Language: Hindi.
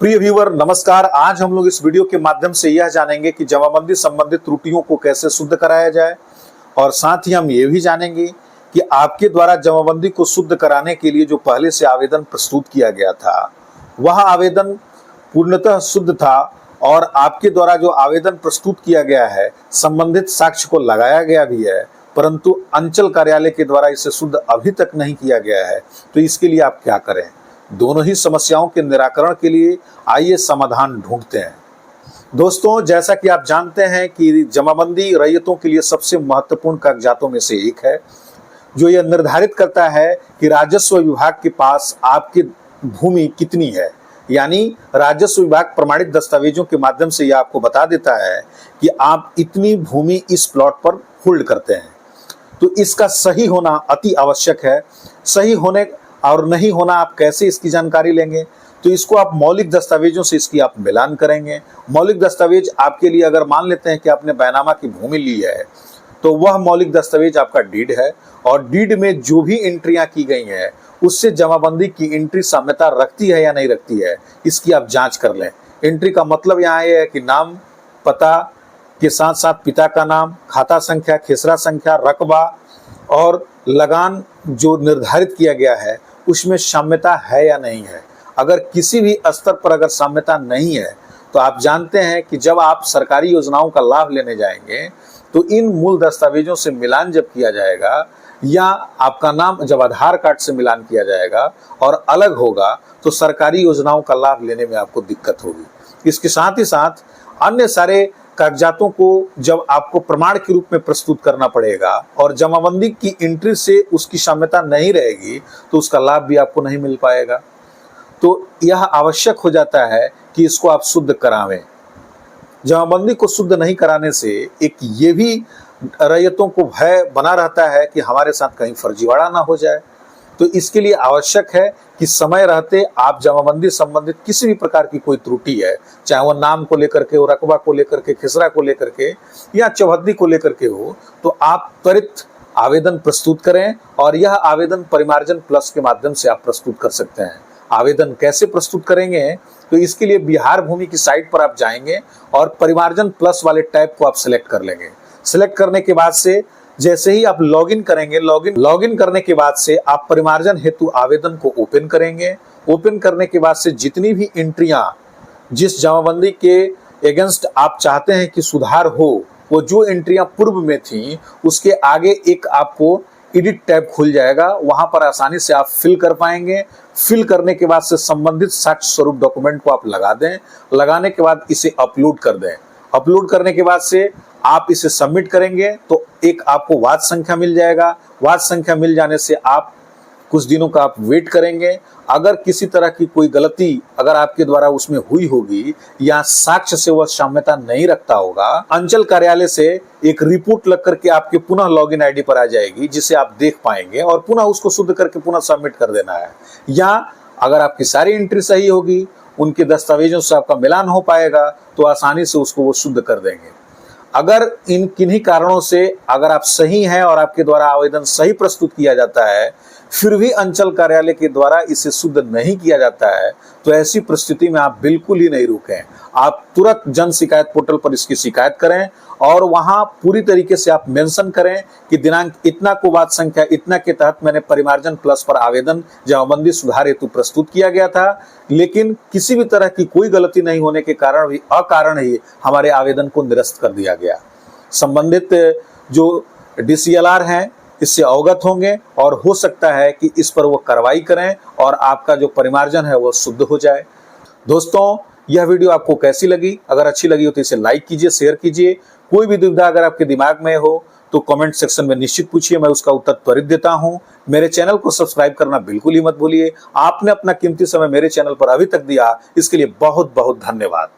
प्रिय व्यूअर नमस्कार। आज हम लोग इस वीडियो के माध्यम से यह जानेंगे कि जमाबंदी संबंधित त्रुटियों को कैसे शुद्ध कराया जाए और साथ ही हम ये भी जानेंगे कि आपके द्वारा जमाबंदी को शुद्ध कराने के लिए जो पहले से आवेदन प्रस्तुत किया गया था वह आवेदन पूर्णतः शुद्ध था और आपके द्वारा जो आवेदन प्रस्तुत किया गया है संबंधित साक्ष्य को लगाया गया भी है, परंतु अंचल कार्यालय के द्वारा इसे शुद्ध अभी तक नहीं किया गया है। तो इसके लिए आप क्या करें? दोनों ही समस्याओं के निराकरण के लिए आइए समाधान ढूंढते हैं। दोस्तों, जैसा कि आप जानते हैं कि जमाबंदी रैयतों के लिए सबसे महत्वपूर्ण कागजातों में से एक है, जो यह निर्धारित करता है कि राजस्व विभाग के पास आपकी भूमि कितनी है। यानी राजस्व विभाग प्रमाणित दस्तावेजों के माध्यम से यह आपको बता देता है कि आप इतनी भूमि इस प्लॉट पर होल्ड करते हैं। तो इसका सही होना अति आवश्यक है। सही होने और नहीं होना आप कैसे इसकी जानकारी लेंगे? तो इसको आप मौलिक दस्तावेजों से इसकी आप मिलान करेंगे। मौलिक दस्तावेज आपके लिए अगर मान लेते हैं कि आपने बैनामा की भूमि ली है तो वह मौलिक दस्तावेज आपका डीड है और डीड में जो भी एंट्रियां की गई हैं उससे जमाबंदी की एंट्री साम्यता रखती है या नहीं रखती है, इसकी आप जांच कर लें। एंट्री का मतलब यहाँ ये है कि नाम, पता के साथ साथ पिता का नाम, खाता संख्या, खेसरा संख्या, रकबा और लगान जो निर्धारित किया गया है उसमें साम्यता है या नहीं है। अगर किसी भी स्तर पर अगर साम्यता नहीं है तो आप जानते हैं कि जब आप सरकारी योजनाओं का लाभ लेने जाएंगे तो इन मूल दस्तावेजों से मिलान जब किया जाएगा या आपका नाम जब आधार कार्ड से मिलान किया जाएगा और अलग होगा तो सरकारी योजनाओं का लाभ लेने में आपको दिक्कत होगी। इसके साथ ही साथ अन्य सारे कागजातों को जब आपको प्रमाण के रूप में प्रस्तुत करना पड़ेगा और जमाबंदी की एंट्री से उसकी साम्यता नहीं रहेगी तो उसका लाभ भी आपको नहीं मिल पाएगा। तो यह आवश्यक हो जाता है कि इसको आप शुद्ध करावें। जमाबंदी को शुद्ध नहीं कराने से एक ये भी रैयतों को भय बना रहता है कि हमारे साथ कहीं फर्जीवाड़ा ना हो जाए। तो इसके लिए आवश्यक है कि समय रहते आप जमाबंदी संबंधित किसी भी प्रकार की कोई त्रुटि है, चाहे वह नाम को लेकर के हो, रकबा को लेकर के, खिसरा को लेकर के या चौहद्दी को लेकर के हो, तो आप त्वरित आवेदन प्रस्तुत करें और यह आवेदन परिमार्जन प्लस के माध्यम से आप प्रस्तुत कर सकते हैं। आवेदन कैसे प्रस्तुत करेंगे? तो इसके लिए बिहार भूमि की साइट पर आप जाएंगे और परिमार्जन प्लस वाले टैब को आप सिलेक्ट कर लेंगे। सिलेक्ट करने के बाद से जैसे ही आप लॉगिन करेंगे, लॉगिन करने के बाद से आप परिमार्जन हेतु आवेदन को ओपन करेंगे। ओपन करने के बाद से जितनी भी एंट्रियां जिस जमाबंदी के अगेंस्ट आप चाहते हैं कि सुधार हो, वो जो एंट्रियां पूर्व में थी उसके आगे एक आपको एडिट टैब खुल जाएगा। वहां पर आसानी से आप फिल कर पाएंगे। फिल करने के बाद से संबंधित साक्ष्य स्वरूप डॉक्यूमेंट को आप लगा दें। लगाने के बाद इसे अपलोड कर दें। अपलोड करने के बाद से आप इसे सबमिट करेंगे तो एक आपको वाद संख्या मिल जाएगा। वाद संख्या मिल जाने से आप कुछ दिनों का आप वेट करेंगे। अगर किसी तरह की कोई गलती अगर आपके द्वारा उसमें हुई होगी या साक्ष्य से वह साम्यता नहीं रखता होगा, अंचल कार्यालय से एक रिपोर्ट लग करके आपके पुनः लॉगिन आईडी पर आ जाएगी, जिसे आप देख पाएंगे और पुनः उसको शुद्ध करके पुनः सबमिट कर देना है। या अगर आपकी सारी एंट्री सही होगी, उनके दस्तावेजों से आपका मिलान हो पाएगा तो आसानी से उसको वो शुद्ध कर देंगे। अगर इन किन्हीं कारणों से अगर आप सही हैं और आपके द्वारा आवेदन सही प्रस्तुत किया जाता है फिर भी अंचल कार्यालय के द्वारा इसे शुद्ध नहीं किया जाता है तो ऐसी परिस्थिति में आप बिल्कुल ही नहीं रुकें। आप तुरंत जन शिकायत पोर्टल पर इसकी शिकायत करें और वहां पूरी तरीके से आप मेंशन करें कि दिनांक इतना को वाद संख्या इतना के तहत मैंने परिमार्जन प्लस पर आवेदन जमाबंदी सुधार हेतु प्रस्तुत किया गया था, लेकिन किसी भी तरह की कोई गलती नहीं होने के कारण भी अकारण ही हमारे आवेदन को निरस्त कर दिया गया। संबंधित जो DCLR हैं इससे अवगत होंगे और हो सकता है कि इस पर वो कार्रवाई करें और आपका जो परिमार्जन है वो शुद्ध हो जाए। दोस्तों, यह वीडियो आपको कैसी लगी? अगर अच्छी लगी हो तो इसे लाइक कीजिए, शेयर कीजिए। कोई भी दुविधा अगर आपके दिमाग में हो तो कमेंट सेक्शन में निश्चित पूछिए, मैं उसका उत्तर त्वरित देता हूं। मेरे चैनल को सब्सक्राइब करना बिल्कुल ही मत भूलिए। आपने अपना कीमती समय मेरे चैनल पर अभी तक दिया, इसके लिए बहुत बहुत धन्यवाद।